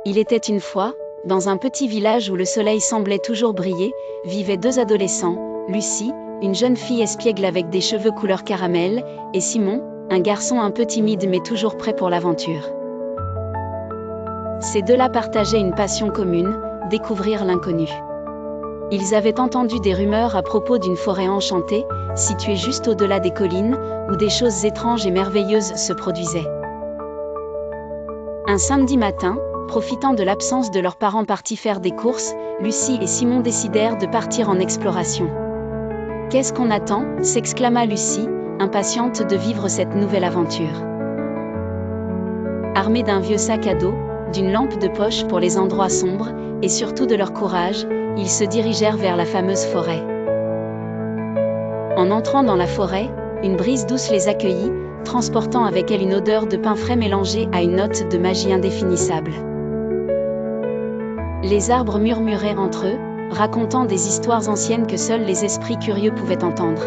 Il était une fois, dans un petit village où le soleil semblait toujours briller, vivaient deux adolescents, Lucie, une jeune fille espiègle avec des cheveux couleur caramel, et Simon, un garçon un peu timide mais toujours prêt pour l'aventure. Ces deux-là partageaient une passion commune, découvrir l'inconnu. Ils avaient entendu des rumeurs à propos d'une forêt enchantée, située juste au-delà des collines, où des choses étranges et merveilleuses se produisaient. Un samedi matin, profitant de l'absence de leurs parents partis faire des courses, Lucie et Simon décidèrent de partir en exploration. « Qu'est-ce qu'on attend » s'exclama Lucie, impatiente de vivre cette nouvelle aventure. Armés d'un vieux sac à dos, d'une lampe de poche pour les endroits sombres, et surtout de leur courage, ils se dirigèrent vers la fameuse forêt. En entrant dans la forêt, une brise douce les accueillit, transportant avec elle une odeur de pin frais mélangée à une note de magie indéfinissable. Les arbres murmuraient entre eux, racontant des histoires anciennes que seuls les esprits curieux pouvaient entendre.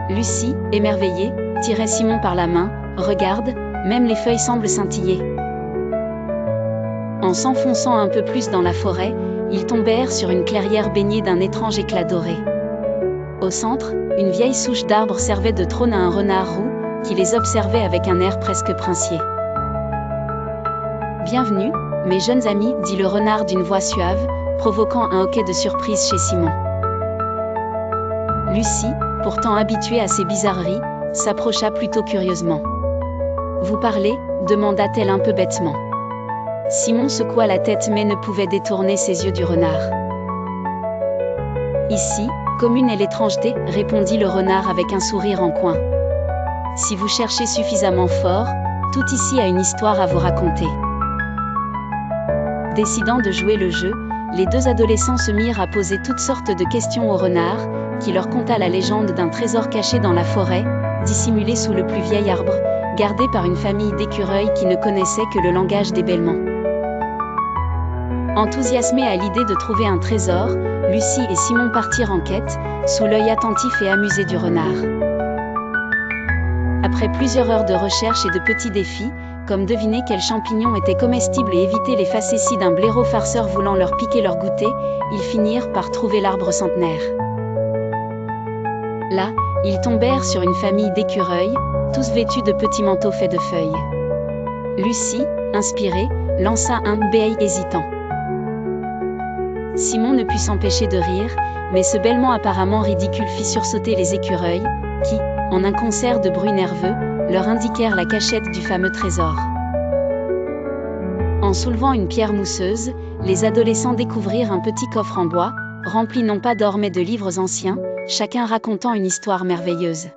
Lucie, émerveillée, tirait Simon par la main. « Regarde, même les feuilles semblent scintiller. » En s'enfonçant un peu plus dans la forêt, ils tombèrent sur une clairière baignée d'un étrange éclat doré. Au centre, une vieille souche d'arbre servait de trône à un renard roux, qui les observait avec un air presque princier. « Bienvenue, mes jeunes amis, dit le renard d'une voix suave, provoquant un hoquet de surprise chez Simon. Lucie, pourtant habituée à ces bizarreries, s'approcha plutôt curieusement. « Vous parlez » demanda-t-elle un peu bêtement. Simon secoua la tête mais ne pouvait détourner ses yeux du renard. « Ici, commune est l'étrangeté, répondit le renard avec un sourire en coin. Si vous cherchez suffisamment fort, tout ici a une histoire à vous raconter. » Décidant de jouer le jeu, les deux adolescents se mirent à poser toutes sortes de questions au renard, qui leur conta la légende d'un trésor caché dans la forêt, dissimulé sous le plus vieil arbre, gardé par une famille d'écureuils qui ne connaissait que le langage des bêlements. Enthousiasmés à l'idée de trouver un trésor, Lucie et Simon partirent en quête, sous l'œil attentif et amusé du renard. Après plusieurs heures de recherche et de petits défis, comme deviner quels champignons étaient comestibles et éviter les facéties d'un blaireau farceur voulant leur piquer leur goûter, ils finirent par trouver l'arbre centenaire. Là, ils tombèrent sur une famille d'écureuils, tous vêtus de petits manteaux faits de feuilles. Lucie, inspirée, lança un « béaille » hésitant. Simon ne put s'empêcher de rire, mais ce bêlement apparemment ridicule fit sursauter les écureuils, qui, en un concert de bruits nerveux, leur indiquèrent la cachette du fameux trésor. En soulevant une pierre mousseuse, les adolescents découvrirent un petit coffre en bois, rempli non pas d'or mais de livres anciens, chacun racontant une histoire merveilleuse.